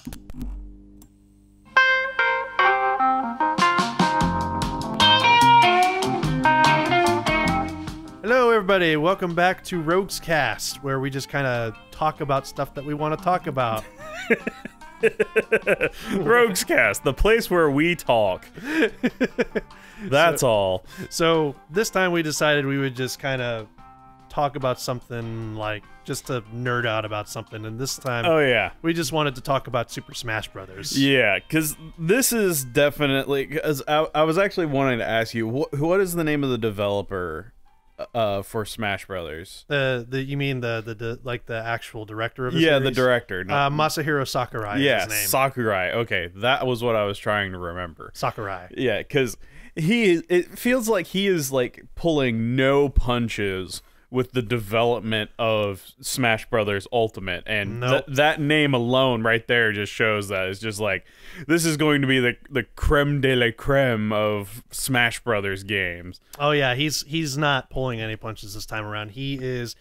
Hello, everybody. Welcome back to RoguesCast, where we just kind of talk about stuff that we want to talk about. RoguesCast, the place where we talk. That's all. So this time we decided we would just kind of talk about something, like just to nerd out about something, and this time we just wanted to talk about Super Smash Brothers. Yeah, because this is definitely, because I was actually wanting to ask you, what is the name of the developer for Smash Brothers? You mean the actual director of the series? The director. Masahiro Sakurai is his name. Sakurai. Okay, that was what I was trying to remember. Sakurai. Yeah, because it feels like he is like pulling no punches with the development of Smash Brothers Ultimate, and that name alone right there just shows that it's just like, this is going to be the creme de la creme of Smash Brothers games. Oh yeah, he's not pulling any punches this time around. He's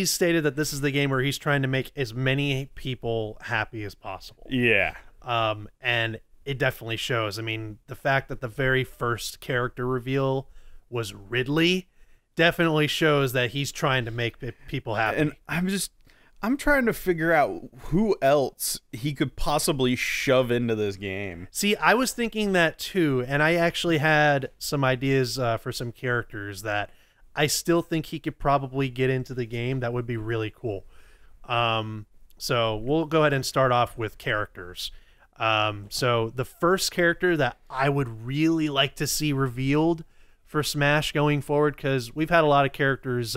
stated that this is the game where he's trying to make as many people happy as possible. Yeah. And it definitely shows. I mean, the fact that the very first character reveal was Ridley definitely shows that he's trying to make people happy. And I'm trying to figure out who else he could possibly shove into this game. See, I was thinking that too, and I actually had some ideas for some characters that I still think he could probably get into the game. That would be really cool. So we'll go ahead and start off with characters. So the first character that I would really like to see revealed for Smash going forward, because we've had a lot of characters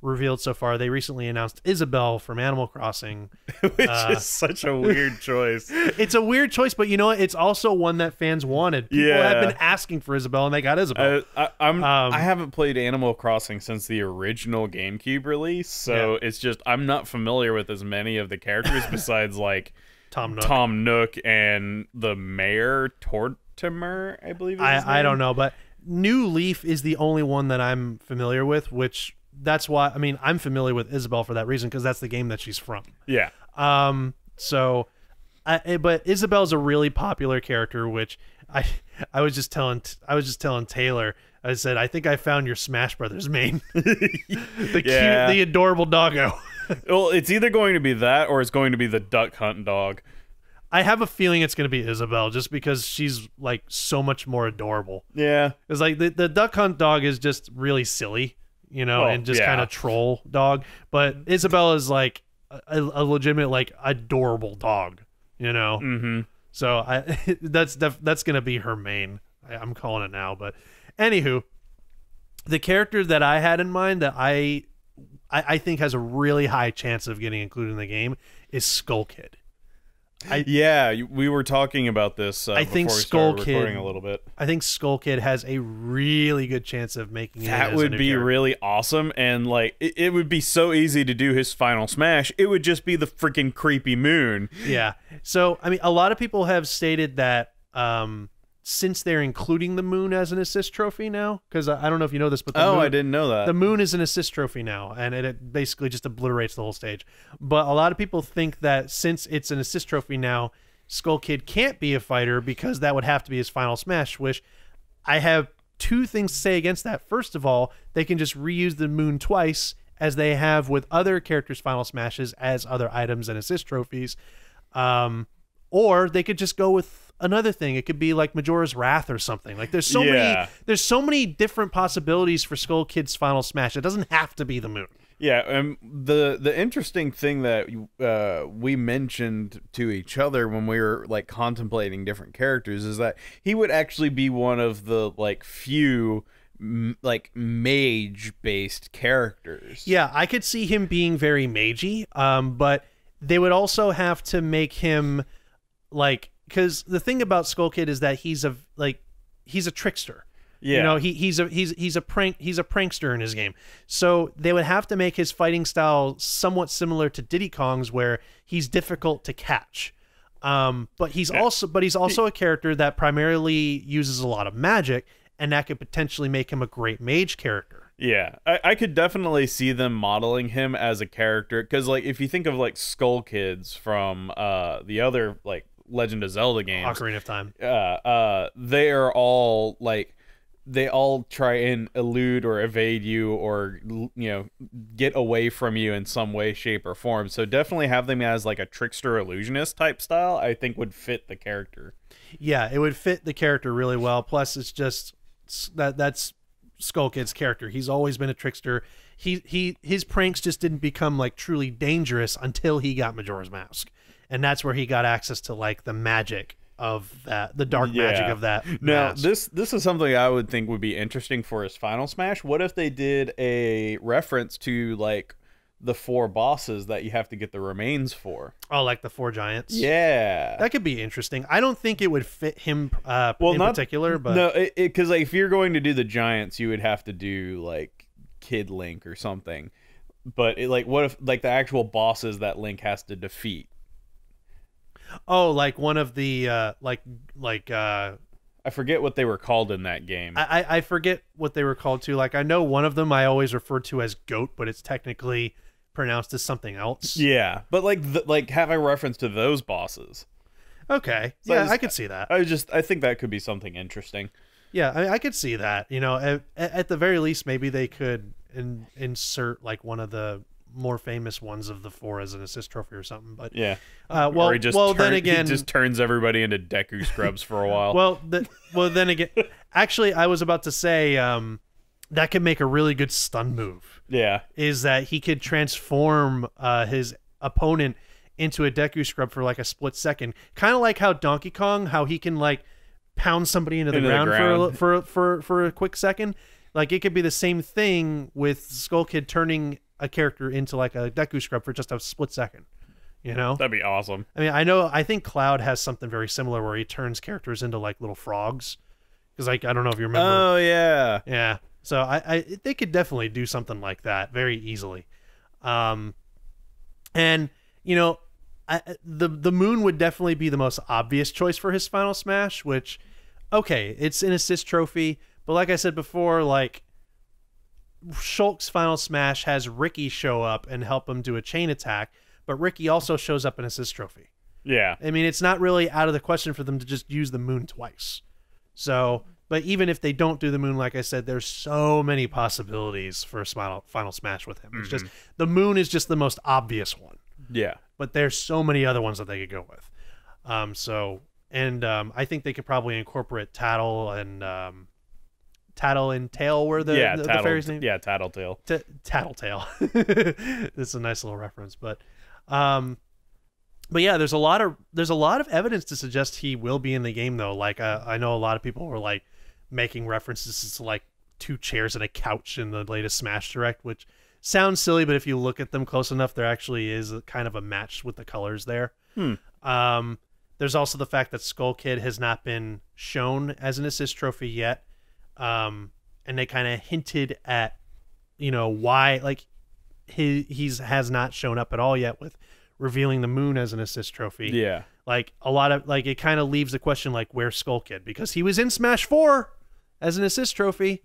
revealed so far. They recently announced Isabelle from Animal Crossing, which is such a weird choice. It's a weird choice, but you know what? It's also one that fans wanted. People have been asking for Isabelle, and they got Isabelle. I haven't played Animal Crossing since the original GameCube release, so it's just I'm not familiar with as many of the characters besides like Tom Nook and the mayor Tortimer, I believe. I don't know, but New Leaf is the only one that I'm familiar with, which that's why, I mean, I'm familiar with Isabelle for that reason, because that's the game that she's from. Yeah. But Isabelle's a really popular character, which I was just telling Taylor. I said, I think I found your Smash Brothers main. The adorable doggo. Well, it's either going to be that or it's going to be the Duck Hunt dog. I have a feeling it's going to be Isabelle, just because she's like so much more adorable. Yeah. It's like the Duck Hunt dog is just really silly, you know, and just kind of troll dog. But Isabelle is like a legitimate, like, adorable dog, you know? Mm-hmm. So that's going to be her main. I'm calling it now. But anywho, the character that I had in mind that I think has a really high chance of getting included in the game is Skull Kid. We were talking about this before we started recording a little bit. I think Skull Kid has a really good chance of making it. That would be really awesome, and like it would be so easy to do his final smash. It would just be the freaking creepy moon. Yeah. So I mean, a lot of people have stated that since they're including the moon as an assist trophy now, because I don't know if you know this, but I didn't know that. The moon is an assist trophy now, and it basically just obliterates the whole stage. But a lot of people think that since it's an assist trophy now, Skull Kid can't be a fighter, because that would have to be his final smash, which I have two things to say against that. First of all, they can just reuse the moon twice, as they have with other characters' final smashes as other items and assist trophies. Or they could just go with another thing. It could be like Majora's Wrath or something. Like there's so many different possibilities for Skull Kid's final smash. It doesn't have to be the moon. Yeah, the interesting thing that we mentioned to each other when we were like contemplating different characters is that he would actually be one of the like few like mage based characters. Yeah, I could see him being very magey, but they would also have to make him like, because the thing about Skull Kid is that he's a trickster. Yeah. You know, he's a prankster in his game. So they would have to make his fighting style somewhat similar to Diddy Kong's, where he's difficult to catch. But he's also a character that primarily uses a lot of magic, and that could potentially make him a great mage character. Yeah, I could definitely see them modeling him as a character, because like if you think of like Skull Kids from the other like Legend of Zelda games, Ocarina of Time, they are all like, they all try and elude or evade you, or get away from you in some way, shape, or form. So definitely have them as like a trickster illusionist type style, I think would fit the character. Yeah, it would fit the character really well. Plus, it's just that's Skull Kid's character. He's always been a trickster. His pranks just didn't become like truly dangerous until he got Majora's Mask, and that's where he got access to like the magic of that, the dark magic of that. Now, mask. this is something I would think would be interesting for his Final Smash. What if they did a reference to like the 4 bosses that you have to get the remains for? Oh, like the 4 giants? Yeah. That could be interesting. I don't think it would fit him in particular, but... No, because like, if you're going to do the giants, you would have to do like Kid Link or something. But like, what if like the actual bosses that Link has to defeat? Oh, like one of the I forget what they were called in that game. I forget what they were called too. Like, I know one of them I always refer to as Goat, but it's technically pronounced as something else. Yeah, but like have a reference to those bosses. Okay, So yeah, I could see that. I think that could be something interesting. Yeah, I could see that. At the very least, maybe they could insert like one of the more famous ones of the 4 as an assist trophy or something. But yeah, then again, he just turns everybody into Deku Scrubs for a while. Then again, actually, I was about to say that could make a really good stun move. Yeah, is that he could transform his opponent into a Deku Scrub for like a split second, kind of like how Donkey Kong, how he can like pound somebody into the ground. For a quick second. Like, it could be the same thing with Skull Kid turning a character into like a Deku Scrub for just a split second. That'd be awesome. I mean, I think Cloud has something very similar where he turns characters into like little frogs. Because like, I don't know if you remember. Oh yeah. So they could definitely do something like that very easily. And the moon would definitely be the most obvious choice for his Final Smash, which, okay, it's an assist trophy, but like I said before, like, Shulk's Final Smash has Ricky show up and help him do a chain attack, but Ricky also shows up in assist trophy. Yeah. I mean, it's not really out of the question for them to just use the moon twice. So, but even if they don't do the moon, like I said, there's so many possibilities for a Final Smash with him. It's just, the moon is just the most obvious one. Yeah. But there's so many other ones that they could go with. I think they could probably incorporate Tattle and Tail were the fairy's name? Yeah, Tattletale. Tattletale. It's a nice little reference, but yeah, there's a lot of evidence to suggest he will be in the game though. Like I know a lot of people were like making references to like 2 chairs and a couch in the latest Smash Direct, which sounds silly, but if you look at them close enough, there actually is kind of a match with the colors there. There's also the fact that Skull Kid has not been shown as an assist trophy yet. And they kind of hinted at, why, like, he has not shown up at all yet with revealing the moon as an assist trophy. Yeah. Like, a lot of, like, it kind of leaves the question, like, where's Skull Kid? Because he was in Smash 4 as an assist trophy.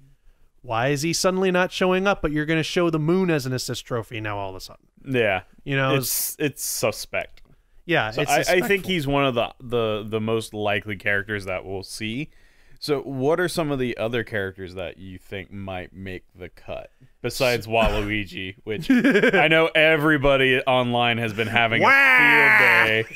Why is he suddenly not showing up, but you're going to show the moon as an assist trophy now all of a sudden? Yeah. It's suspect. Yeah. So I think he's one of the most likely characters that we'll see. So what are some of the other characters that you think might make the cut besides Waluigi, which I know everybody online has been having a field day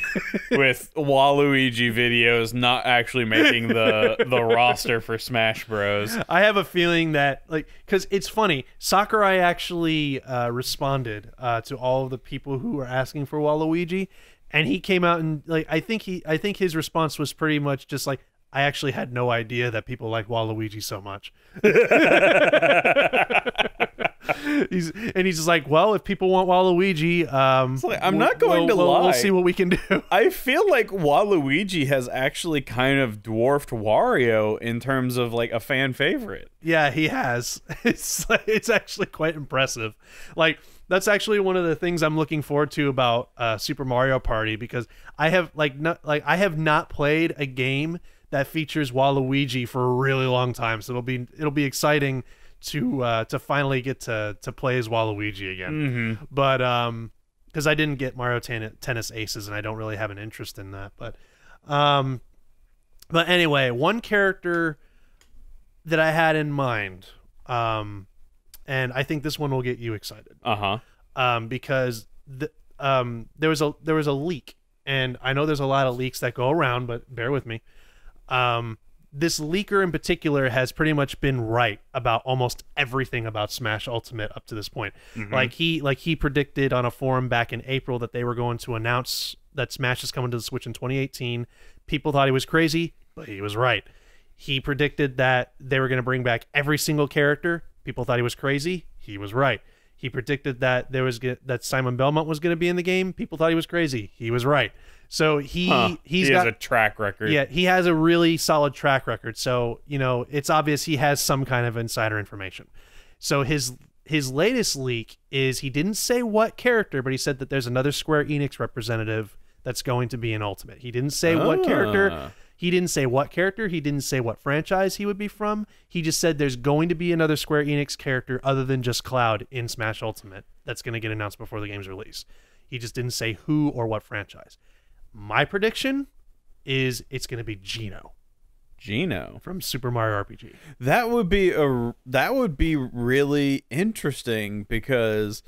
with Waluigi videos not actually making the roster for Smash Bros. I have a feeling that, like, because it's funny, Sakurai actually responded to all of the people who were asking for Waluigi, and he came out and like I think his response was pretty much just like, I actually had no idea that people like Waluigi so much. He's just like, well, if people want Waluigi, I'm not going to lie. We'll see what we can do. I feel like Waluigi has actually kind of dwarfed Wario in terms of like a fan favorite. Yeah, he has. It's actually quite impressive. Like, that's actually one of the things I'm looking forward to about Super Mario Party, because I have I have not played a game that features Waluigi for a really long time, so it'll be exciting to finally get to play as Waluigi again. But because I didn't get Mario Tennis Aces, and I don't really have an interest in that. But anyway, one character that I had in mind, and I think this one will get you excited. Because there was a leak, and I know there's a lot of leaks that go around, but bear with me. This leaker in particular has pretty much been right about almost everything about Smash Ultimate up to this point. Like he predicted on a forum back in April that they were going to announce that Smash is coming to the Switch in 2018. People thought he was crazy, but he was right. He predicted that they were going to bring back every single character. People thought he was crazy. He was right. He predicted that that Simon Belmont was going to be in the game. People thought he was crazy. He was right. So he has a track record. Yeah, he has a really solid track record. So, it's obvious he has some kind of insider information. So his latest leak is he didn't say what character, but he said that there's another Square Enix representative that's going to be in Ultimate. He didn't say what character. He didn't say what character. He didn't say what franchise he would be from. He just said there's going to be another Square Enix character other than just Cloud in Smash Ultimate that's going to get announced before the game's release. He just didn't say who or what franchise. My prediction is it's going to be Geno. Geno from Super Mario RPG. That would be really interesting because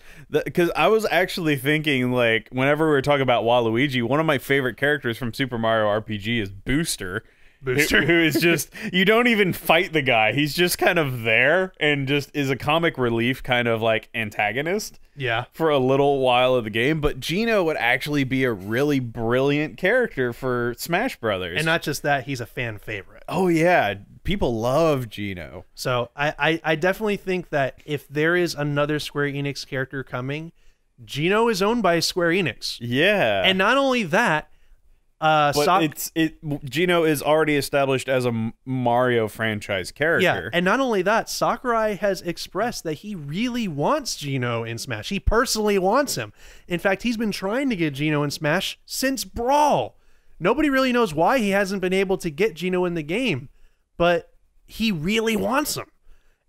I was actually thinking, like, whenever we were talking about Waluigi, one of my favorite characters from Super Mario RPG is Booster. Who is just, you don't even fight the guy. He's just kind of there and just is a comic relief kind of like antagonist. Yeah. For a little while of the game. But Geno would actually be a really brilliant character for Smash Brothers. And not just that, he's a fan favorite. Oh, yeah. People love Geno. So I definitely think that if there is another Square Enix character coming, Geno is owned by Square Enix. Yeah. And not only that, but Geno is already established as a Mario franchise character. Yeah, and not only that, Sakurai has expressed that he really wants Geno in Smash. He personally wants him. In fact, he's been trying to get Geno in Smash since Brawl. Nobody really knows why he hasn't been able to get Geno in the game, but he really wants him.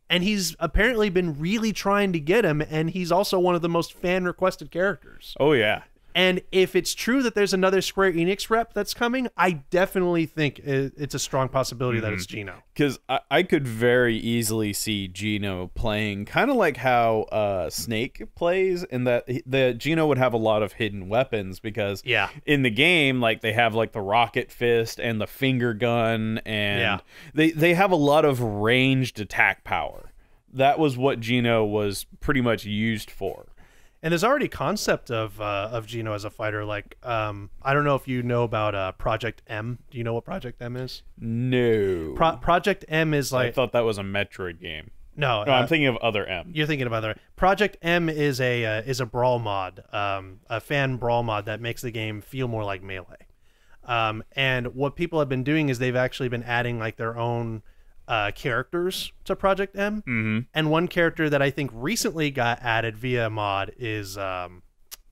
And he's apparently been really trying to get him, and he's also one of the most fan-requested characters. Oh, yeah. And if it's true that there's another Square Enix rep that's coming, I definitely think it's a strong possibility that it's Geno. Because I could very easily see Geno playing kind of like how Snake plays, in that the Geno would have a lot of hidden weapons because in the game, like, they have like the rocket fist and the finger gun, and they have a lot of ranged attack power. That was what Geno was pretty much used for. And there's already concept of Geno as a fighter. Like, I don't know if you know about Project M. Do you know what Project M is? No. Project M is like... I thought that was a Metroid game. No, I'm thinking of Other M. You're thinking of Other. Project M is a brawl mod, a fan brawl mod that makes the game feel more like Melee. And what people have been doing is they've actually been adding like their own characters to Project M, and one character that I think recently got added via mod is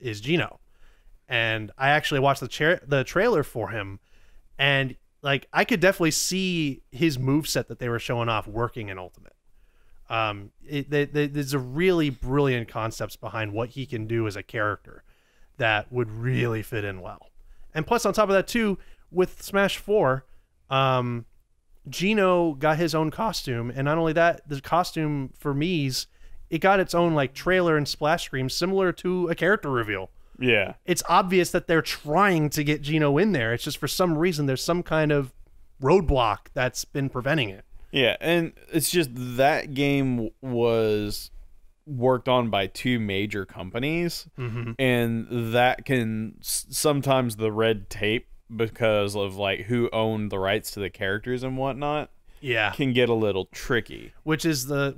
Geno, and I actually watched the trailer for him, and like I could definitely see his moveset that they were showing off working in Ultimate. There's a really brilliant concepts behind what he can do as a character that would really fit in well, and plus on top of that too, with Smash 4, Geno got his own costume, and not only that, the costume for Mies, it got its own like trailer and splash screen similar to a character reveal. Yeah. It's obvious that they're trying to get Geno in there. It's just for some reason there's some kind of roadblock that's been preventing it. Yeah, and it's just that game was worked on by two major companies, and that can sometimes the red tape because of like who owned the rights to the characters and whatnot, can get a little tricky. Which is the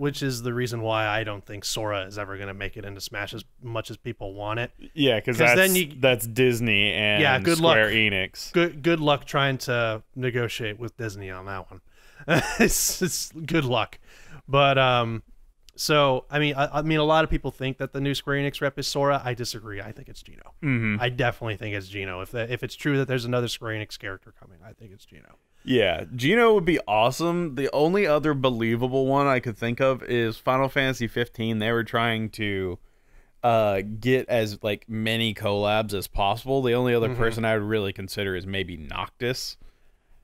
reason why I don't think Sora is ever going to make it into Smash as much as people want it. Yeah, because that's Disney and Square Enix. Good luck trying to negotiate with Disney on that one. it's good luck, but so I mean a lot of people think that the new Square Enix rep is Sora. I disagree. I think it's Geno. I definitely think it's Geno. If it's true that there's another Square Enix character coming, I think it's Geno. Yeah, Gino would be awesome. The only other believable one I could think of is Final Fantasy 15. They were trying to get as like many collabs as possible. The only other person I would really consider is maybe Noctis.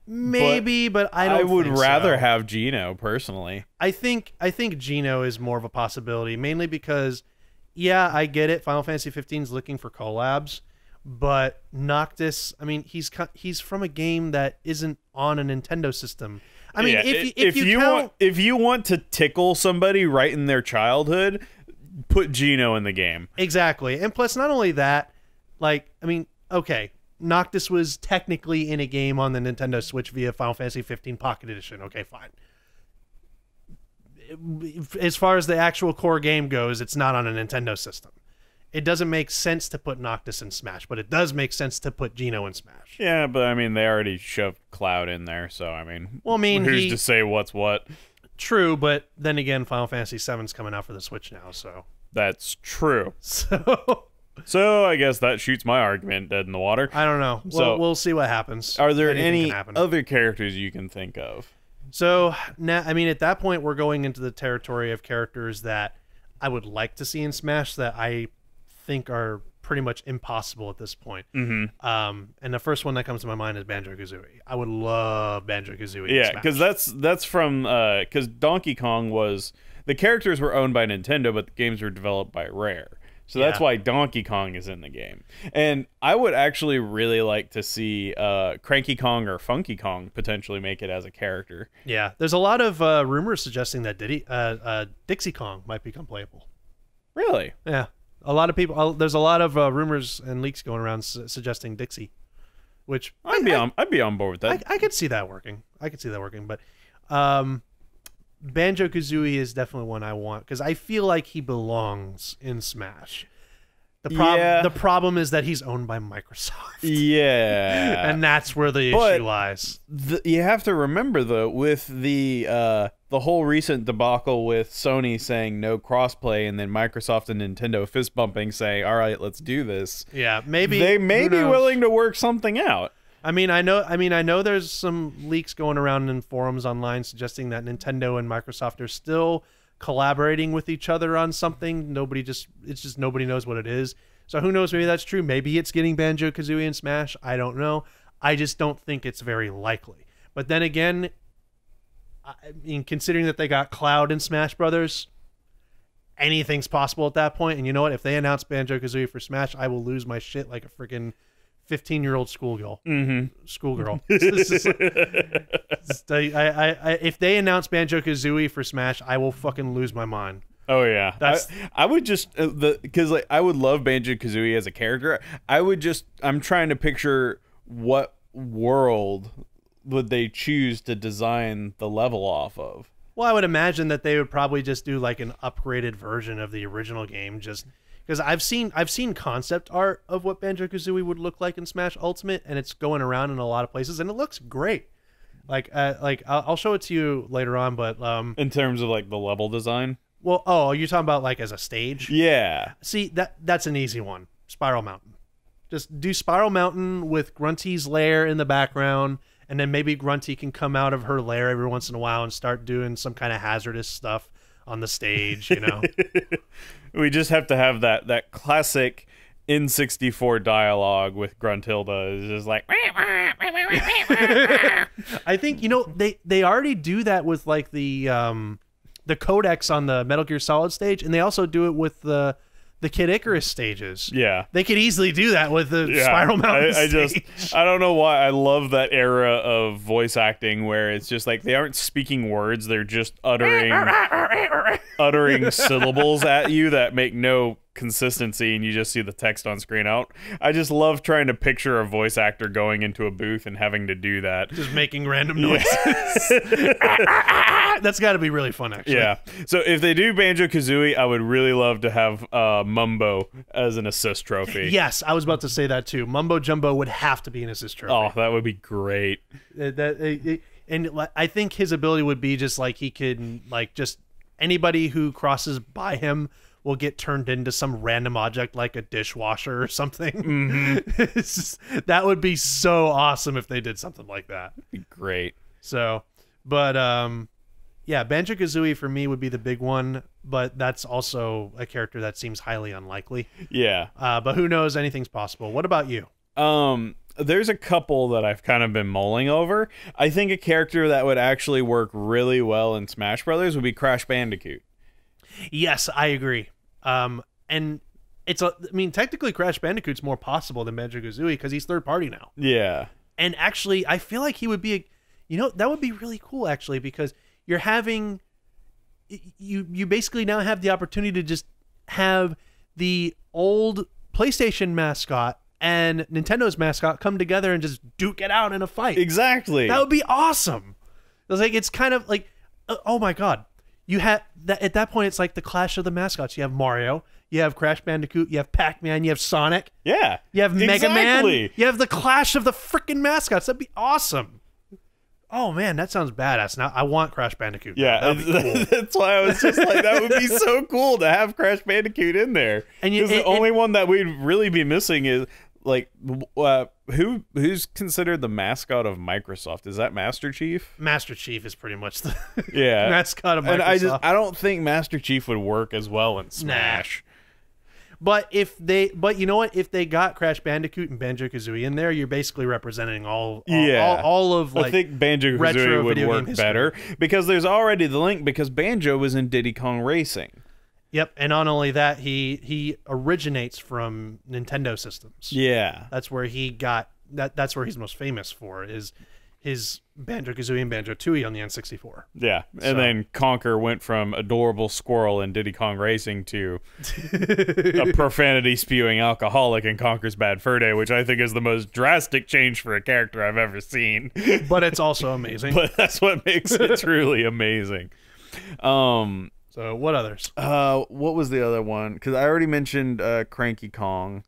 Maybe, but I would rather have Gino personally. I think Gino is more of a possibility, mainly because, yeah, I get it. Final Fantasy 15 is looking for collabs, but Noctis, I mean, he's from a game that isn't on a Nintendo system. I mean, if you want to tickle somebody right in their childhood, put Gino in the game. Exactly, and plus, not only that, like, I mean, okay. Noctis was technically in a game on the Nintendo Switch via Final Fantasy 15 Pocket Edition. Okay, fine. As far as the actual core game goes, it's not on a Nintendo system. It doesn't make sense to put Noctis in Smash, but it does make sense to put Gino in Smash. Yeah, but I mean, they already shoved Cloud in there, so I mean, who's to say what's what? True, but then again, Final Fantasy 7's coming out for the Switch now, so... That's true. So I guess that shoots my argument dead in the water. I don't know. So we'll see what happens. Are there any other characters you can think of? So now, I mean, at that point, we're going into the territory of characters that I would like to see in Smash that I think are pretty much impossible at this point. And the first one that comes to my mind is Banjo-Kazooie. I would love Banjo-Kazooie. Yeah, because that's from because Donkey Kong was the characters were owned by Nintendo, but the games were developed by Rare. So that's why Donkey Kong is in the game. And I would actually really like to see Cranky Kong or Funky Kong potentially make it as a character. Yeah, there's a lot of rumors suggesting that Dixie Kong might become playable. Really? Yeah. A lot of people. There's a lot of rumors and leaks going around suggesting Dixie, which I'd be on board with that. I could see that working. But Banjo-Kazooie is definitely one I want because I feel like he belongs in Smash. The problem is that he's owned by Microsoft. Yeah. And that's where the issue lies. You have to remember, though, with the whole recent debacle with Sony saying no crossplay and then Microsoft and Nintendo fist bumping saying, all right, let's do this. Yeah, maybe they may be willing to work something out. I know there's some leaks going around in forums online suggesting that Nintendo and Microsoft are still collaborating with each other on something. Nobody knows what it is. So who knows? Maybe that's true. Maybe it's getting Banjo-Kazooie in Smash. I don't know. I just don't think it's very likely. But then again, I mean, considering that they got Cloud in Smash Brothers, anything's possible at that point. And you know what? If they announce Banjo-Kazooie for Smash, I will lose my shit like a freaking 15-year-old schoolgirl. Schoolgirl. If they announce Banjo-Kazooie for Smash, I will fucking lose my mind. Oh yeah, I would just because like I would love Banjo-Kazooie as a character. I'm trying to picture what world would they choose to design the level off of. Well, I would imagine that they would probably just do like an upgraded version of the original game, just because I've seen concept art of what Banjo-Kazooie would look like in Smash Ultimate, and it's going around in a lot of places, and it looks great. Like I'll show it to you later on, but in terms of like the level design. Well, you're talking about like as a stage? Yeah. See, that's an easy one. Spiral Mountain. Just do Spiral Mountain with Grunty's lair in the background, and then maybe Grunty can come out of her lair every once in a while and start doing some kind of hazardous stuff on the stage, you know. We just have to have that classic N64 dialogue with Gruntilda. It's just like I think, you know, they already do that with like the codex on the Metal Gear Solid stage, and they also do it with the Kid Icarus stages. Yeah. They could easily do that with the Spiral Mountain stage. I don't know why I love that era of voice acting where it's just like they aren't speaking words, they're just uttering syllables at you that make no consistency, and you just see the text on screen out. I just love trying to picture a voice actor going into a booth and having to do that. Just making random noises. That's got to be really fun, actually. Yeah. So if they do Banjo-Kazooie, I would really love to have Mumbo as an assist trophy. Yes, I was about to say that too. Mumbo Jumbo would have to be an assist trophy. Oh, that would be great. And I think his ability would be just like he could, like, just anybody who crosses by him will get turned into some random object like a dishwasher or something. That would be so awesome if they did something like that. That'd be great. So, but yeah, Banjo-Kazooie for me would be the big one, but that's also a character that seems highly unlikely. Yeah. But who knows? Anything's possible. What about you? There's a couple that I've kind of been mulling over. I think a character that would actually work really well in Smash Brothers would be Crash Bandicoot. Yes, I agree. And I mean, technically Crash Bandicoot's more possible than Banjo-Kazooie because he's third party now. Yeah. And actually, I feel like he would be that would be really cool actually, because you're having you basically now have the opportunity to just have the old PlayStation mascot and Nintendo's mascot come together and just duke it out in a fight. Exactly. That would be awesome. It's kind of like, oh my God. You have that at that point. It's like the clash of the mascots. You have Mario, you have Crash Bandicoot, you have Pac-Man, you have Sonic. Yeah. You have Mega Man. You have the clash of the freaking mascots. That'd be awesome. Oh man, that sounds badass. Now I want Crash Bandicoot. Yeah, cool. That's why I was just like, that would be so cool to have Crash Bandicoot in there. And the only one that we'd really be missing is like, who's considered the mascot of Microsoft? Is that Master Chief? Master Chief is pretty much the mascot of Microsoft. And I don't think Master Chief would work as well in Smash. But you know what? If they got Crash Bandicoot and Banjo-Kazooie in there, you're basically representing all of like. I think Banjo-Kazooie would work better because there's already the link because Banjo was in Diddy Kong Racing. Yep, and not only that, he originates from Nintendo systems. Yeah, that's where he got that. That's where he's most famous for is his Banjo-Kazooie and Banjo-Tooie on the N64. Yeah, and then Conker went from adorable squirrel in Diddy Kong Racing to a profanity-spewing alcoholic in Conker's Bad Fur Day, which I think is the most drastic change for a character I've ever seen. But it's also amazing. But that's what makes it truly amazing. So what others? What was the other one? Because I already mentioned Cranky Kong.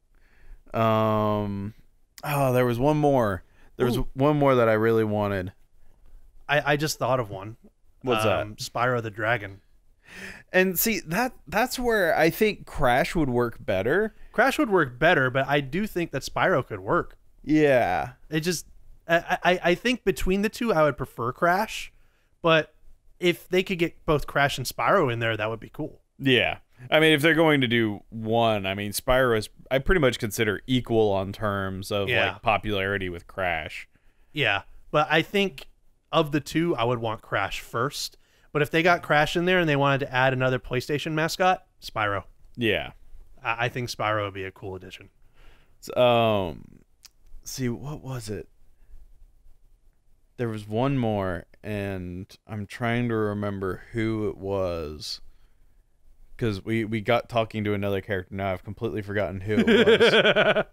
There was one more. There was one more that I really wanted. I just thought of one. What's that? Spyro the Dragon. And see, that's where I think Crash would work better. Crash would work better, but I do think that Spyro could work. Yeah. It just... I think between the two, I would prefer Crash, but if they could get both Crash and Spyro in there, that would be cool. Yeah. I mean, if they're going to do one, I mean, Spyro is, I pretty much consider equal on terms of like popularity with Crash. Yeah. But I think of the two, I would want Crash first. But if they got Crash in there and they wanted to add another PlayStation mascot, Spyro. Yeah. I think Spyro would be a cool addition. See, what was it? There was one more, and I'm trying to remember who it was. Because we got talking to another character. Now I've completely forgotten who it was.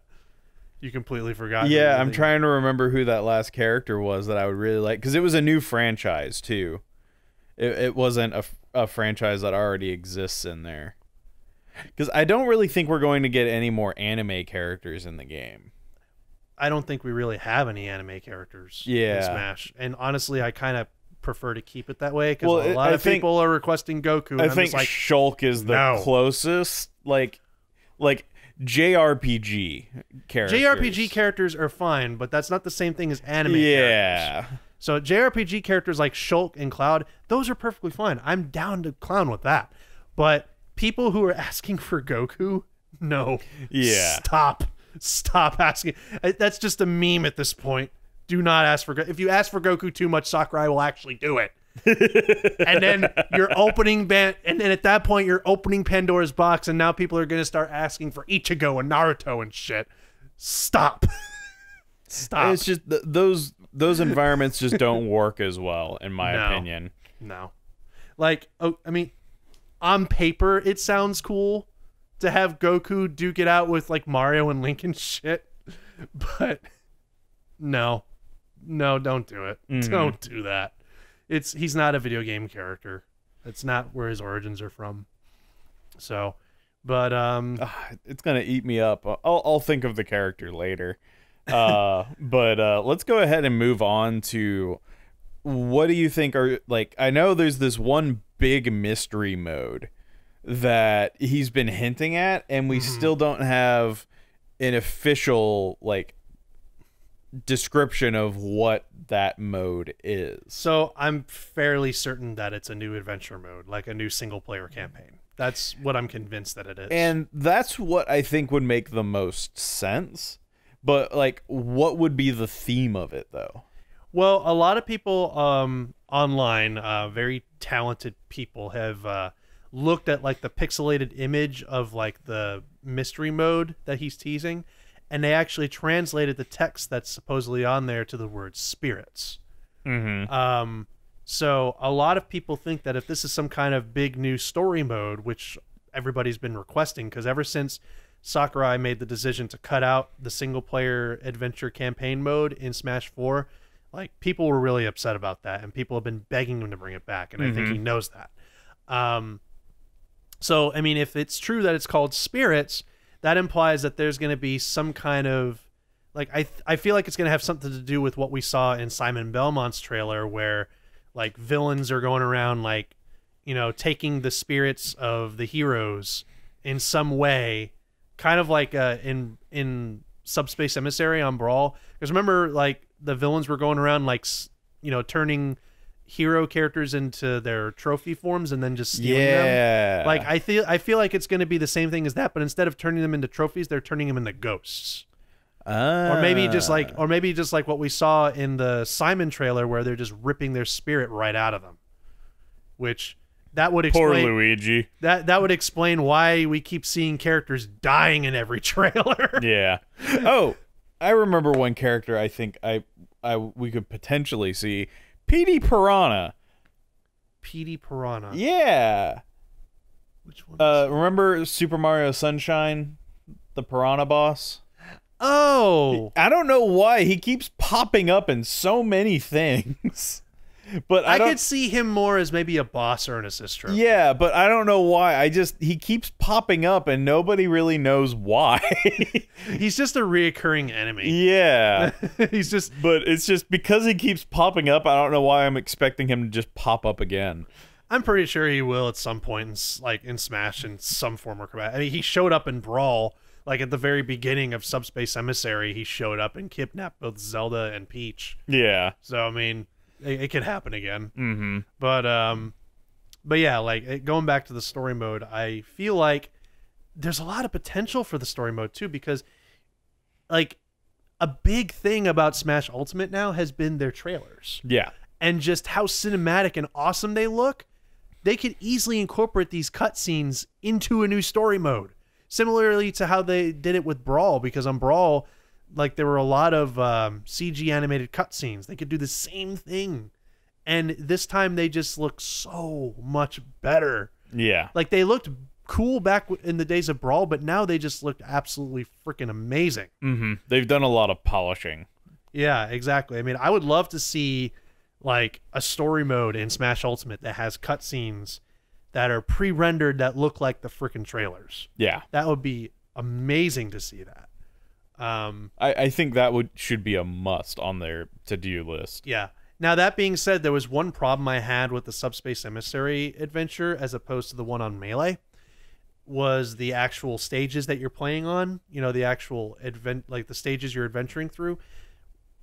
You completely forgot? Yeah, I'm trying to remember who that last character was that I would really like. Because it was a new franchise, too. It wasn't a franchise that already exists in there. Because I don't really think we're going to get any more anime characters in the game. I don't think we really have any anime characters in Smash. And honestly, I kind of prefer to keep it that way because a lot of people are requesting Goku. And I think like, Shulk is the closest, like JRPG characters. JRPG characters are fine, but that's not the same thing as anime characters. So JRPG characters like Shulk and Cloud, those are perfectly fine. I'm down to clown with that. But people who are asking for Goku, no. Yeah. Stop asking. That's just a meme at this point. Do not ask for Goku. If you ask for Goku too much, Sakurai will actually do it. And then you're opening and then at that point you're opening Pandora's box, and now people are going to start asking for Ichigo and Naruto and shit. Stop. It's just those environments just don't work as well, in my opinion. No. Like, I mean, on paper it sounds cool to have Goku duke it out with like Mario and Link and shit, but no, don't do it. Don't do that. He's not a video game character. That's not where his origins are from. So, but it's gonna eat me up. I'll think of the character later. But let's go ahead and move on to what do you think are like? I know there's this one big mystery mode that he's been hinting at, and we still don't have an official like description of what that mode is. So I'm fairly certain that it's a new adventure mode, like a new single player campaign. That's what I'm convinced that it is. And that's what I think would make the most sense. But like, what would be the theme of it though? Well, a lot of people online, very talented people, have looked at like the pixelated image of like the mystery mode that he's teasing, and they actually translated the text that's supposedly on there to the word spirits. So a lot of people think that if this is some kind of big new story mode, which everybody's been requesting, because ever since Sakurai made the decision to cut out the single player adventure campaign mode in Smash 4, like people were really upset about that, and people have been begging him to bring it back, and I think he knows that. So I mean, if it's true that it's called Spirits, that implies that there's going to be some kind of like I feel like it's going to have something to do with what we saw in Simon Belmont's trailer, where like villains are going around like, you know, taking the spirits of the heroes in some way, kind of like in Subspace Emissary on Brawl. Because remember, like the villains were going around like, you know, turning hero characters into their trophy forms and then just stealing them. Like I feel like it's going to be the same thing as that, but instead of turning them into trophies, they're turning them into ghosts. Or maybe just like what we saw in the Simon trailer, where they're just ripping their spirit right out of them. Which that would explain poor Luigi. That would explain why we keep seeing characters dying in every trailer. Yeah. Oh, I remember one character I think we could potentially see. Petey Piranha. Petey Piranha. Yeah. Which one? Remember Super Mario Sunshine, the Piranha boss? Oh. I don't know why he keeps popping up in so many things. But I could see him more as maybe a boss or an assist trophy. Yeah, but I don't know why. He keeps popping up and nobody really knows why. He's just a reoccurring enemy. Yeah. But it's just because he keeps popping up, I don't know why I'm expecting him to just pop up again. I'm pretty sure he will at some point in Smash in some form or capacity. I mean, he showed up in Brawl, like at the very beginning of Subspace Emissary, he showed up and kidnapped both Zelda and Peach. Yeah. So I mean, it could happen again. But yeah, like going back to the story mode, I feel like there's a lot of potential for the story mode too, because like a big thing about Smash Ultimate now has been their trailers. Yeah. And just how cinematic and awesome they look. They could easily incorporate these cutscenes into a new story mode, similarly to how they did it with Brawl, because on Brawl, like there were a lot of CG animated cutscenes. They could do the same thing, and this time they just look so much better. Yeah, like they looked cool back in the days of Brawl, but now they just looked absolutely freaking amazing. They've done a lot of polishing. Yeah, exactly. I mean, I would love to see like a story mode in Smash Ultimate that has cutscenes that are pre-rendered that look like the freaking trailers. Yeah, that would be amazing to see that. I think that should be a must on their to-do list. Yeah. Now, that being said, there was one problem I had with the Subspace Emissary adventure as opposed to the one on Melee, was the actual stages that you're playing on. You know, the actual like the stages you're adventuring through.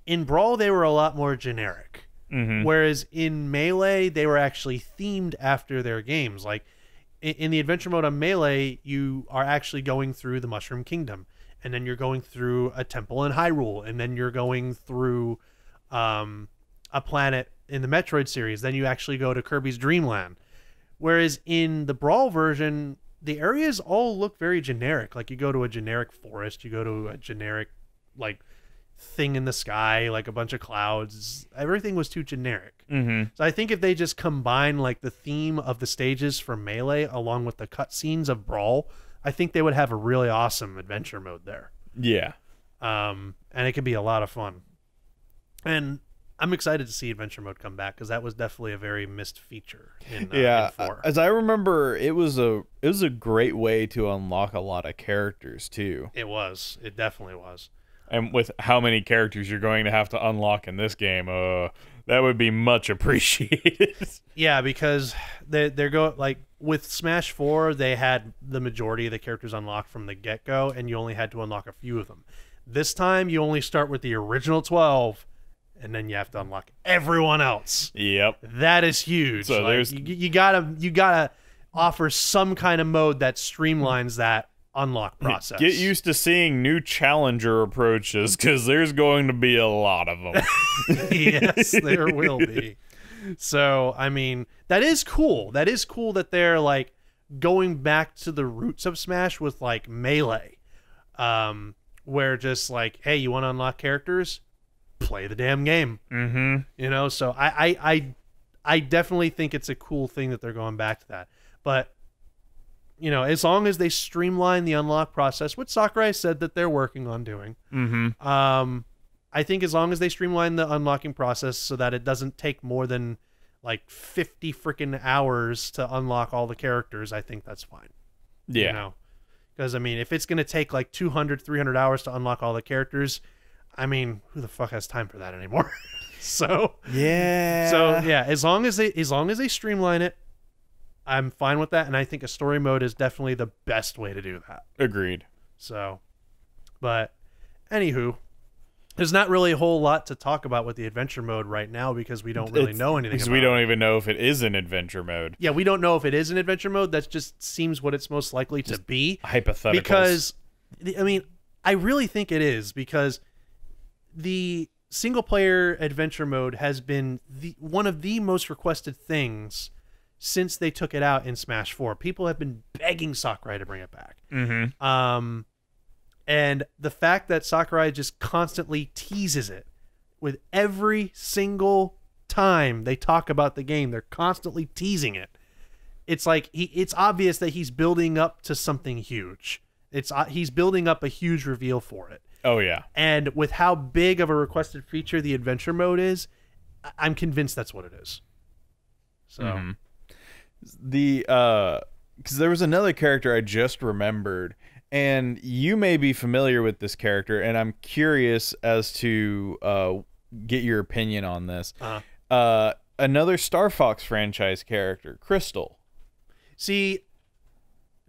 In Brawl, they were a lot more generic. Whereas in Melee, they were actually themed after their games. Like in the adventure mode on Melee, you are actually going through the Mushroom Kingdom, and then you're going through a temple in Hyrule, and then you're going through a planet in the Metroid series. Then you actually go to Kirby's Dream Land. Whereas in the Brawl version, the areas all look very generic. Like you go to a generic forest, you go to a generic like thing in the sky, like a bunch of clouds. Everything was too generic. So I think if they just combine like the theme of the stages for Melee along with the cutscenes of Brawl, I think they would have a really awesome adventure mode there. Yeah. And it could be a lot of fun. And I'm excited to see adventure mode come back, because that was definitely a very missed feature in 4. As I remember, it was a great way to unlock a lot of characters too. It was. It definitely was. And with how many characters you're going to have to unlock in this game, that would be much appreciated. Yeah, because they're going like with Smash 4, they had the majority of the characters unlocked from the get-go, and you only had to unlock a few of them. This time, you only start with the original 12, and then you have to unlock everyone else. Yep, that is huge. So like, there's you gotta offer some kind of mode that streamlines that unlock process. Get used to seeing new challenger approaches, because there's going to be a lot of them. Yes, there will be. So, I mean, that is cool. That is cool that they're, like, going back to the roots of Smash with, like, Melee. Where just, like, hey, you want to unlock characters? Play the damn game. Mm-hmm. You know, so I definitely think it's a cool thing that they're going back to that. But you know, as long as they streamline the unlock process, which Sakurai said that they're working on doing, I think as long as they streamline the unlocking process so that it doesn't take more than like 50 freaking hours to unlock all the characters, I think that's fine. Yeah. You know? Because, I mean, if it's going to take like 200, 300 hours to unlock all the characters, I mean, who the fuck has time for that anymore? Yeah. So, yeah, as long as they streamline it, I'm fine with that, and I think a story mode is definitely the best way to do that. Agreed. So, but anywho, there's not really a whole lot to talk about with the adventure mode right now because we don't really know anything because about we don't even know if it is an adventure mode. Yeah, we don't know if it is an adventure mode. That just seems what it's most likely to be. Hypotheticals. Because, I mean, I really think it is because the single-player adventure mode has been one of the most requested things since they took it out in Smash 4. People have been begging Sakurai to bring it back. Mm-hmm. And the fact that Sakurai just constantly teases it with every single time they talk about the game, they're constantly teasing it. It's like it's obvious that he's building up to something huge. He's building up a huge reveal for it. Oh, yeah. And with how big of a requested feature the adventure mode is, I'm convinced that's what it is. So... Mm-hmm. Because there was another character I just remembered, and you may be familiar with this character, and I'm curious as to get your opinion on this. Another Star Fox franchise character, Crystal. See,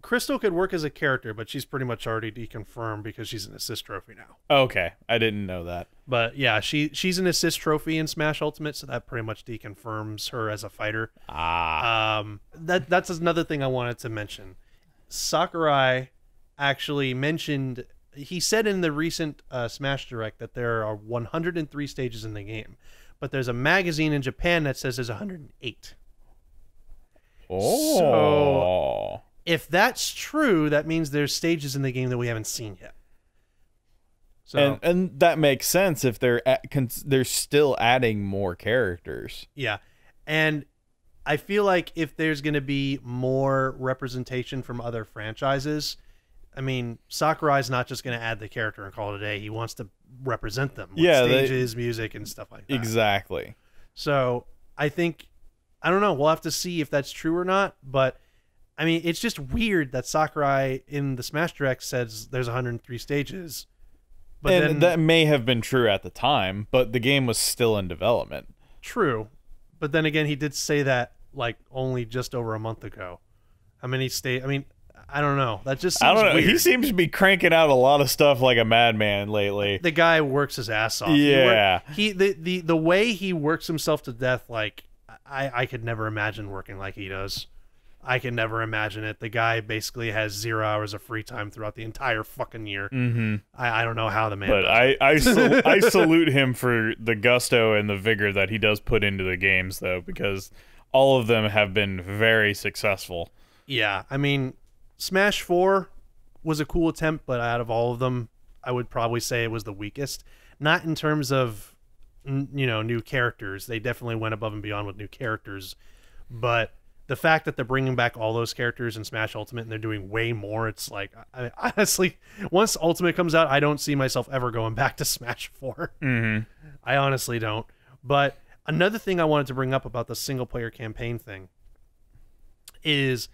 Crystal could work as a character, but she's pretty much already deconfirmed because she's an assist trophy now. Okay, I didn't know that. But yeah, she's an assist trophy in Smash Ultimate, so that pretty much deconfirms her as a fighter. That's another thing I wanted to mention. Sakurai actually mentioned, he said in the recent Smash Direct that there are 103 stages in the game, but there's a magazine in Japan that says there's 108. Oh. So if that's true, that means there's stages in the game that we haven't seen yet. So, and that makes sense if they're still adding more characters. Yeah, and I feel like if there's going to be more representation from other franchises, I mean, Sakurai's not just going to add the character and call it a day. He wants to represent them with stages, music, and stuff like that. Exactly. So I think, I don't know, we'll have to see if that's true or not, but I mean, it's just weird that Sakurai in the Smash Direct says there's 103 stages. But then, that may have been true at the time, but the game was still in development. True. But then again, he did say that like only just over a month ago. How many I mean, I don't know. That just seems weird. He seems to be cranking out a lot of stuff like a madman lately. The guy works his ass off. Yeah. The way he works himself to death, like I could never imagine working like he does. I can never imagine it. The guy basically has 0 hours of free time throughout the entire fucking year. Mm-hmm. I don't know how the man. But I salute him for the gusto and the vigor that he does put into the games, though, because all of them have been very successful. Yeah, I mean, Smash 4 was a cool attempt, but out of all of them, I would probably say it was the weakest. Not in terms of new characters. They definitely went above and beyond with new characters, but the fact that they're bringing back all those characters in Smash Ultimate and they're doing way more, it's like, honestly, once Ultimate comes out, I don't see myself ever going back to Smash 4. Mm-hmm. I honestly don't. But another thing I wanted to bring up about the single-player campaign thing is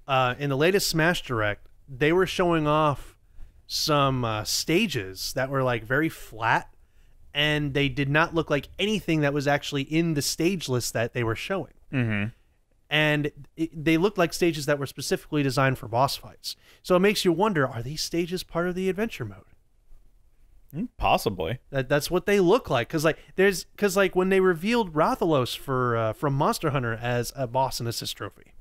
in the latest Smash Direct, they were showing off some stages that were like very flat, and they did not look like anything that was actually in the stage list that they were showing. Mm-hmm. And they looked like stages that were specifically designed for boss fights. So it makes you wonder, are these stages part of the adventure mode? Possibly. That's what they look like. Because when they revealed Rathalos from Monster Hunter as a boss and assist trophy,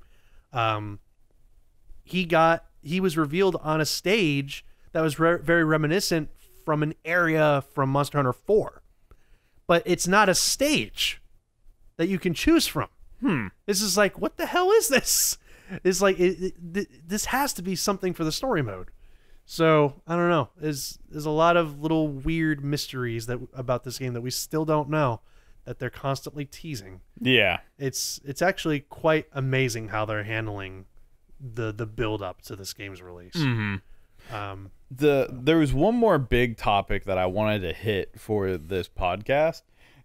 he was revealed on a stage that was very reminiscent from an area from Monster Hunter 4. But it's not a stage that you can choose from. This is like, what the hell is this? It's like, this has to be something for the story mode. So, I don't know. There's a lot of little weird mysteries about this game that we still don't know, that they're constantly teasing. Yeah. It's actually quite amazing how they're handling the build up to this game's release. Mm-hmm. There was one more big topic that I wanted to hit for this podcast,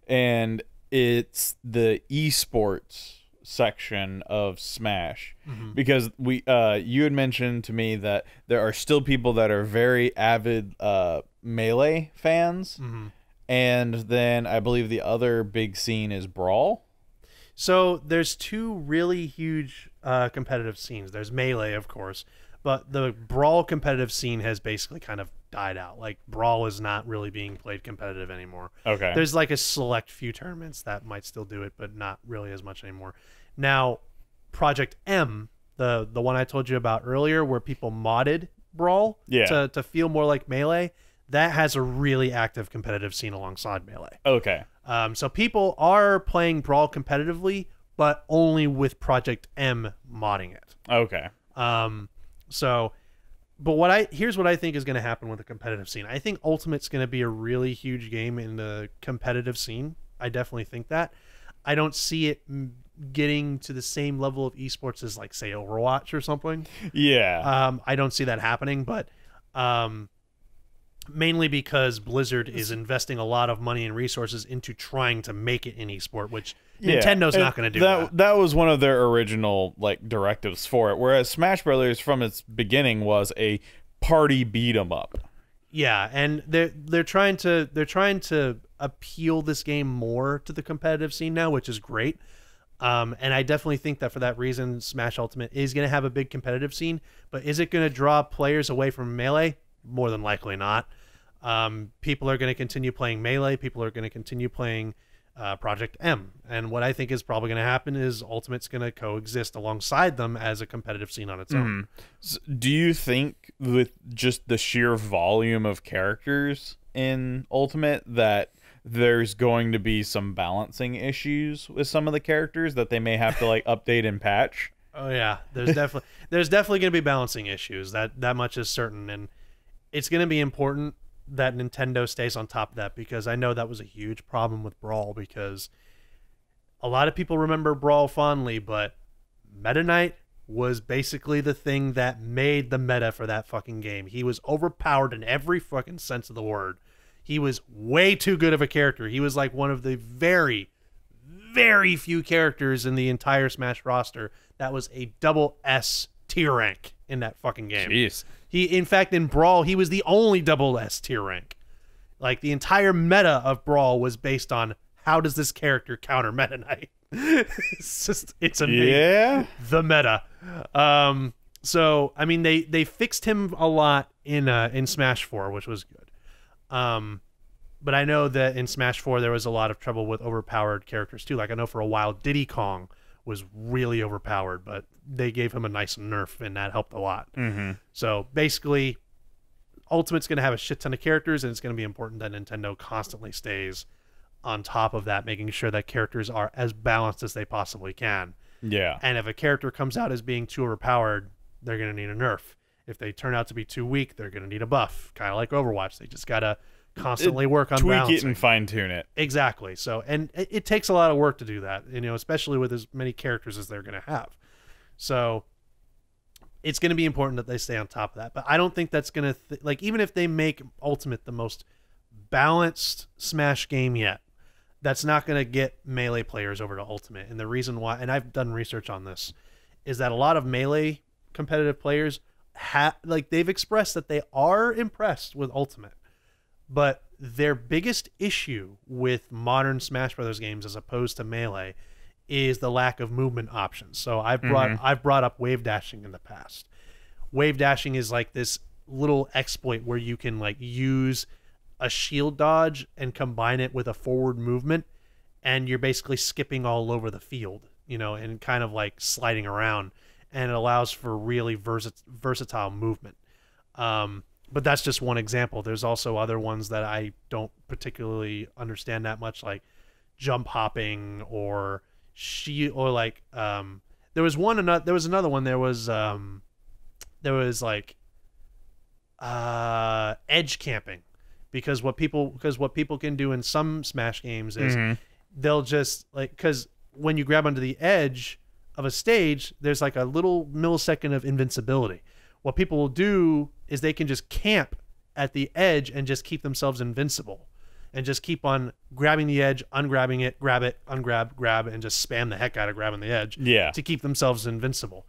and it's the esports section of Smash. Mm-hmm. Because you had mentioned to me that there are still people that are very avid Melee fans. Mm-hmm. And then I believe the other big scene is Brawl. So there's two really huge competitive scenes. There's Melee, of course, but the Brawl competitive scene has basically kind of died out. Like, Brawl is not really being played competitive anymore. Okay. There's like a select few tournaments that might still do it, but not really as much anymore. Now, Project M, the one I told you about earlier, where people modded Brawl to feel more like Melee, that has a really active competitive scene alongside Melee. Okay. So people are playing Brawl competitively, but only with Project M modding it. Okay. Here's what I think is going to happen with the competitive scene. I think Ultimate's going to be a really huge game in the competitive scene. I definitely think that. I don't see it getting to the same level of esports as, like, say, Overwatch or something. Yeah. I don't see that happening, but mainly because Blizzard is investing a lot of money and resources into trying to make it an esport, which Nintendo's not going to do that. That was one of their original, like, directives for it, whereas Smash Brothers from its beginning was a party beat 'em up. Yeah, and they're trying to appeal this game more to the competitive scene now, which is great. And I definitely think that for that reason, Smash Ultimate is going to have a big competitive scene, but is it going to draw players away from Melee? More than likely not. People are going to continue playing Melee. People are going to continue playing Project M. And what I think is probably going to happen is Ultimate's going to coexist alongside them as a competitive scene on its own. So do you think with just the sheer volume of characters in Ultimate that there's going to be some balancing issues with some of the characters that they may have to, like, update and patch? Oh yeah, there's definitely going to be balancing issues. That much is certain, and it's going to be important that Nintendo stays on top of that, because I know that was a huge problem with Brawl, because a lot of people remember Brawl fondly, but Meta Knight was basically the thing that made the meta for that fucking game. He was overpowered in every fucking sense of the word. He was way too good of a character. He was like one of the very, very few characters in the entire Smash roster that was a double S tier rank in that fucking game. Jeez. In fact, in Brawl, he was the only double S tier rank. Like, the entire meta of Brawl was based on how does this character counter Meta Knight. it's amazing. Yeah. The meta. So I mean, they fixed him a lot in Smash 4, which was good. But I know that in Smash 4 there was a lot of trouble with overpowered characters too. Like, I know for a while Diddy Kong was really overpowered, but they gave him a nice nerf, and that helped a lot. Mm-hmm. So basically, Ultimate's going to have a shit ton of characters, and it's going to be important that Nintendo constantly stays on top of that, making sure that characters are as balanced as they possibly can. Yeah. And if a character comes out as being too overpowered, they're going to need a nerf. If they turn out to be too weak, they're going to need a buff. Kind of like Overwatch. They just got to constantly work on tweak balancing. it and fine-tune it. Exactly. So, and it takes a lot of work to do that, especially with as many characters as they're going to have. So it's going to be important that they stay on top of that. But I don't think that's going to even if they make Ultimate the most balanced Smash game yet, that's not going to get Melee players over to Ultimate. And the reason why, and I've done research on this, is that a lot of Melee competitive players they've expressed that they are impressed with Ultimate, but their biggest issue with modern Smash Brothers games as opposed to Melee is the lack of movement options. So I've brought up wave dashing in the past. Wave dashing is like this little exploit where you can like use a shield dodge and combine it with a forward movement, and you're basically skipping all over the field, you know, and kind of like sliding around, and it allows for really versatile movement. But that's just one example. There's also other ones that I don't particularly understand that much, like jump hopping or like there was another one. There was like edge camping, because what people can do in some Smash games is they'll just like, because when you grab onto the edge of a stage, there's like a little millisecond of invincibility. What people will do is they can just camp at the edge and just keep themselves invincible, and just keep on grabbing the edge, ungrabbing it, grab it, ungrab, grab, and just spam the heck out of grabbing the edge to keep themselves invincible,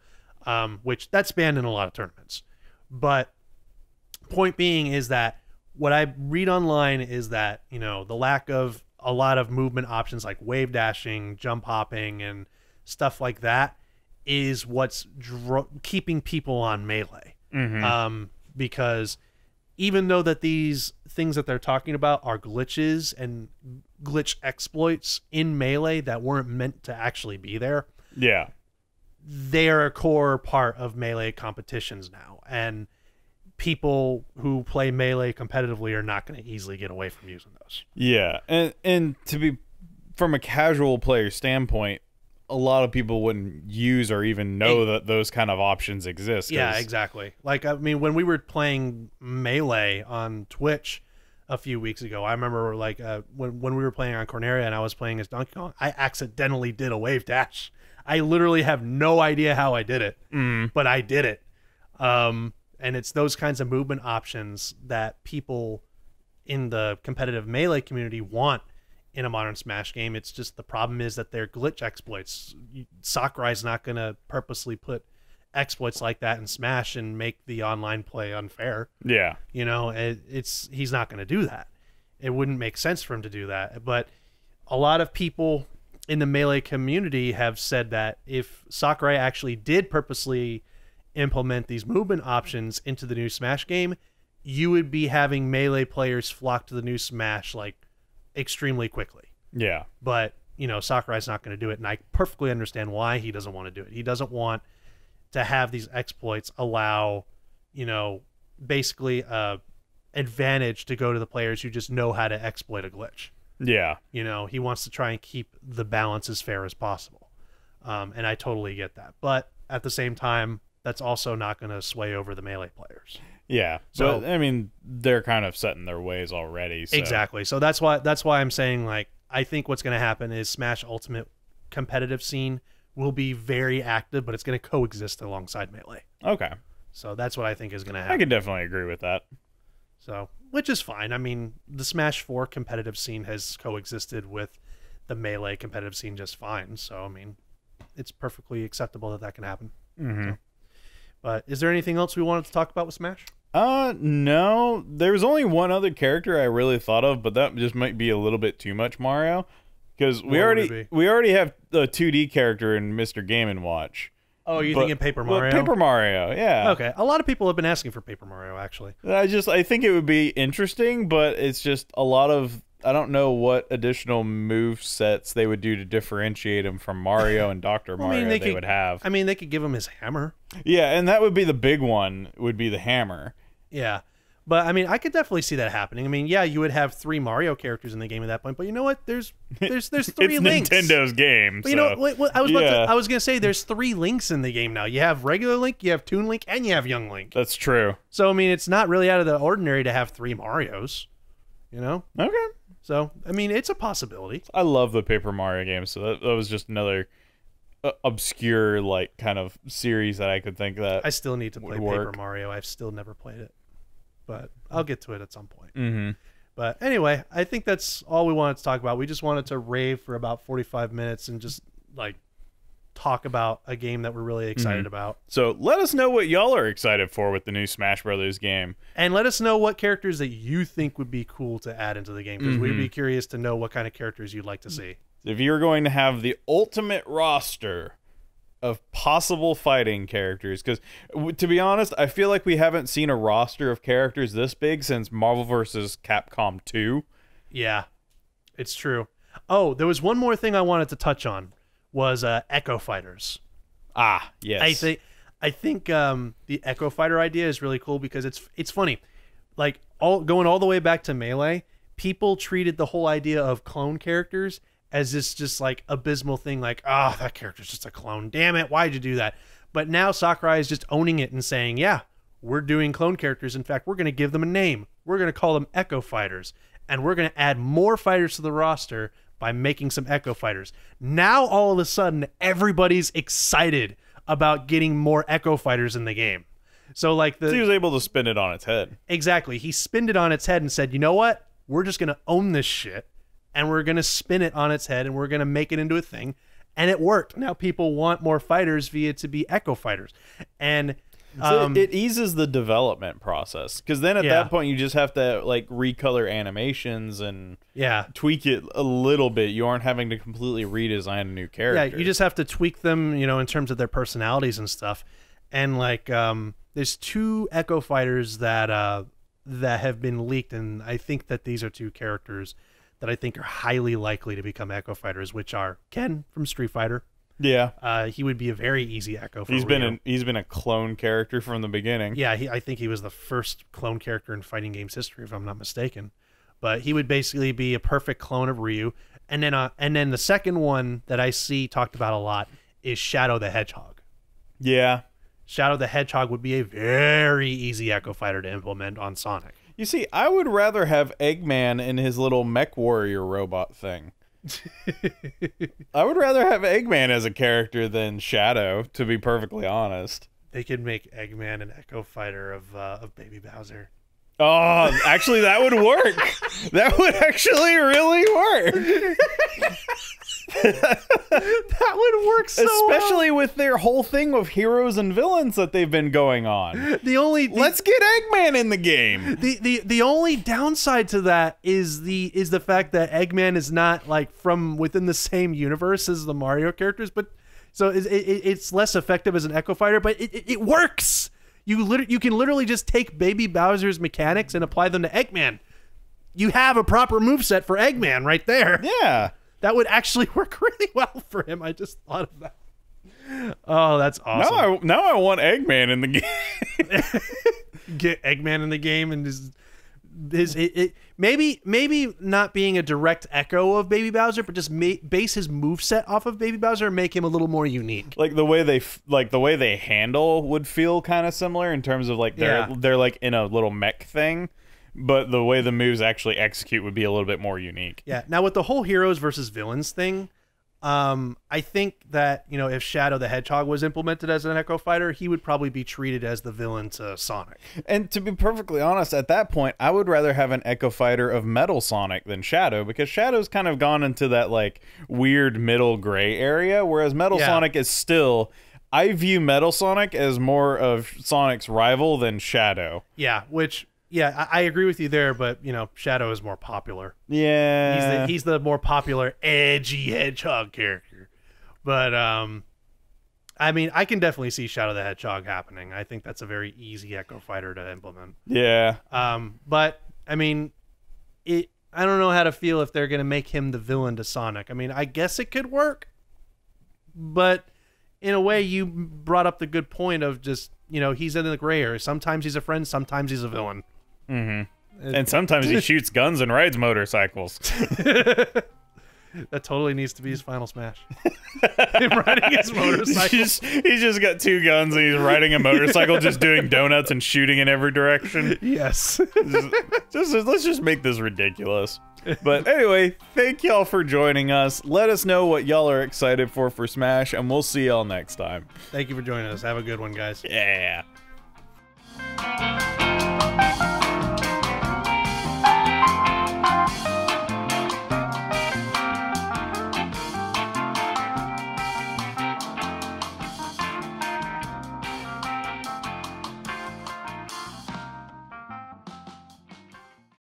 which that's banned in a lot of tournaments. But point being is that what I read online is that, you know, the lack of a lot of movement options like wave dashing, jump hopping, and stuff like that is what's keeping people on Melee. Because even though that these things that they're talking about are glitches and glitch exploits in Melee that weren't meant to actually be there, they are a core part of Melee competitions now, and people who play Melee competitively are not going to easily get away from using those. And to be, from a casual player standpoint, a lot of people wouldn't use or even know that those kind of options exist. Yeah, exactly. Like, I mean, when we were playing Melee on Twitch a few weeks ago, I remember like when we were playing on Corneria and I was playing as Donkey Kong, I accidentally did a wave dash. I literally have no idea how I did it, but I did it. And it's those kinds of movement options that people in the competitive Melee community want in a modern Smash game. It's just the problem is that they're glitch exploits. Sakurai's not going to purposely put exploits like that in Smash and make the online play unfair. Yeah. You know, he's not going to do that. It wouldn't make sense for him to do that. But a lot of people in the Melee community have said that if Sakurai actually did purposely implement these movement options into the new Smash game, you would be having Melee players flock to the new Smash like extremely quickly. Yeah. But, you know, Sakurai's not going to do it, and I perfectly understand why he doesn't want to do it. He doesn't want to have these exploits allow, you know, basically advantage to go to the players who just know how to exploit a glitch. Yeah. You know, he wants to try and keep the balance as fair as possible. And I totally get that. But at the same time, that's also not going to sway over the Melee players. Yeah. So, I mean, they're kind of set in their ways already. So. Exactly. So that's why I'm saying, like, I think what's going to happen is Smash Ultimate competitive scene will be very active, but it's going to coexist alongside Melee. Okay. So that's what I think is going to happen. I could definitely agree with that. So, which is fine. I mean, the Smash 4 competitive scene has coexisted with the Melee competitive scene just fine. So, I mean, it's perfectly acceptable that can happen. So. But is there anything else we wanted to talk about with Smash? No. There was only one other character I really thought of, but that just might be a little bit too much Mario, because we already have the 2D character in Mr. Game & Watch. Oh, you're thinking Paper Mario? Paper Mario, yeah. Okay. A lot of people have been asking for Paper Mario, actually. I think it would be interesting, but it's just a lot of, I don't know what additional move sets they would do to differentiate him from Mario and Dr. Mario they would have. I mean, they could give him his hammer. Yeah, and that would be the big one, would be the hammer. Yeah. But, I mean, I could definitely see that happening. I mean, yeah, you would have 3 Mario characters in the game at that point, but you know what? There's 3 it's Links. Nintendo's game. But, you know, I was going to say there's 3 Links in the game now. You have regular Link, you have Toon Link, and you have Young Link. That's true. So, I mean, it's not really out of the ordinary to have 3 Marios, you know? Okay. So, I mean, it's a possibility. I love the Paper Mario game, so that was just another obscure, like, kind of series that I could think that I still need to play Paper Mario. I've still never played it, but I'll get to it at some point. But anyway, I think that's all we wanted to talk about. We just wanted to rave for about 45 minutes and just, like, talk about a game that we're really excited about. So let us know what y'all are excited for with the new Smash Brothers game. And let us know what characters that you think would be cool to add into the game, because we'd be curious to know what kind of characters you'd like to see. If you're going to have the ultimate roster of possible fighting characters, because to be honest, I feel like we haven't seen a roster of characters this big since Marvel vs. Capcom 2. Yeah, it's true. Oh, there was one more thing I wanted to touch on, was Echo Fighters. Ah, yes. I think the Echo Fighter idea is really cool because it's funny. Like, going all the way back to Melee, people treated the whole idea of clone characters as this just like abysmal thing, like, oh, that character's just a clone. Damn it, why'd you do that? But now Sakurai is just owning it and saying, yeah, we're doing clone characters. In fact, we're going to give them a name. We're going to call them Echo Fighters. And we're going to add more fighters to the roster by making some Echo Fighters. Now, all of a sudden, everybody's excited about getting more Echo Fighters in the game. So, like, he was able to spin it on its head. Exactly. He spinned it on its head and said, you know what? We're just going to own this shit. And we're going to spin it on its head, and we're going to make it into a thing. And it worked. Now people want more fighters via to be Echo Fighters. And so it eases the development process, because then at that point you just have to like recolor animations and tweak it a little bit. You aren't having to completely redesign a new character. Yeah, you just have to tweak them, you know, in terms of their personalities and stuff. And like there's 2 Echo Fighters that that have been leaked, and I think that these are 2 characters that I think are highly likely to become Echo Fighters, which are Ken from Street Fighter. Yeah, he would be a very easy Echo for he's Ryu. been a clone character from the beginning. Yeah, I think he was the first clone character in fighting games history, if I'm not mistaken. But he would basically be a perfect clone of Ryu. And then the second one that I see talked about a lot is Shadow the Hedgehog. Yeah, Shadow the Hedgehog would be a very easy Echo Fighter to implement on Sonic. You see, I would rather have Eggman in his little mech warrior robot thing. I would rather have Eggman as a character than Shadow, to be perfectly honest. They could make Eggman an Echo Fighter of Baby Bowser. Oh, actually, that would work. That would actually really work. That would work so especially well. with their whole thing of heroes and villains that they've been going on. Let's get Eggman in the game. The only downside to that is the fact that Eggman is not like from within the same universe as the Mario characters, but so it's less effective as an Echo Fighter, but it works. You can literally just take Baby Bowser's mechanics and apply them to Eggman. You have a proper moveset for Eggman right there. Yeah. That would actually work really well for him. I just thought of that. Oh, that's awesome. Now I want Eggman in the game. Get Eggman in the game and maybe not being a direct echo of Baby Bowser, but just base his moveset off of Baby Bowser and make him a little more unique. Like the way they handle would feel kind of similar in terms of like they're like in a little mech thing. But the way the moves actually execute would be a little bit more unique. Yeah. Now, with the whole heroes versus villains thing, I think that, you know, if Shadow the Hedgehog was implemented as an Echo Fighter, he would probably be treated as the villain to Sonic. And to be perfectly honest, at that point, I would rather have an Echo Fighter of Metal Sonic than Shadow, because Shadow's kind of gone into that, like, weird middle gray area, whereas Metal Sonic is still... I view Metal Sonic as more of Sonic's rival than Shadow. Yeah, which... Yeah, I agree with you there, but, you know, Shadow is more popular. Yeah. He's the more popular, edgy hedgehog character. But, I mean, I can definitely see Shadow the Hedgehog happening. I think that's a very easy Echo Fighter to implement. Yeah. But, I mean, I don't know how to feel if they're going to make him the villain to Sonic. I mean, I guess it could work. But, in a way, you brought up the good point of just, you know, he's in the gray area. Sometimes he's a friend, sometimes he's a villain. Mm-hmm. And sometimes he shoots guns and rides motorcycles. That totally needs to be his final smash. Him riding his motorcycle. He's just got 2 guns and he's riding a motorcycle, just doing donuts and shooting in every direction. Yes. Let's just make this ridiculous. But anyway, thank y'all for joining us. Let us know what y'all are excited for Smash, and we'll see y'all next time. Thank you for joining us. Have a good one, guys. Yeah.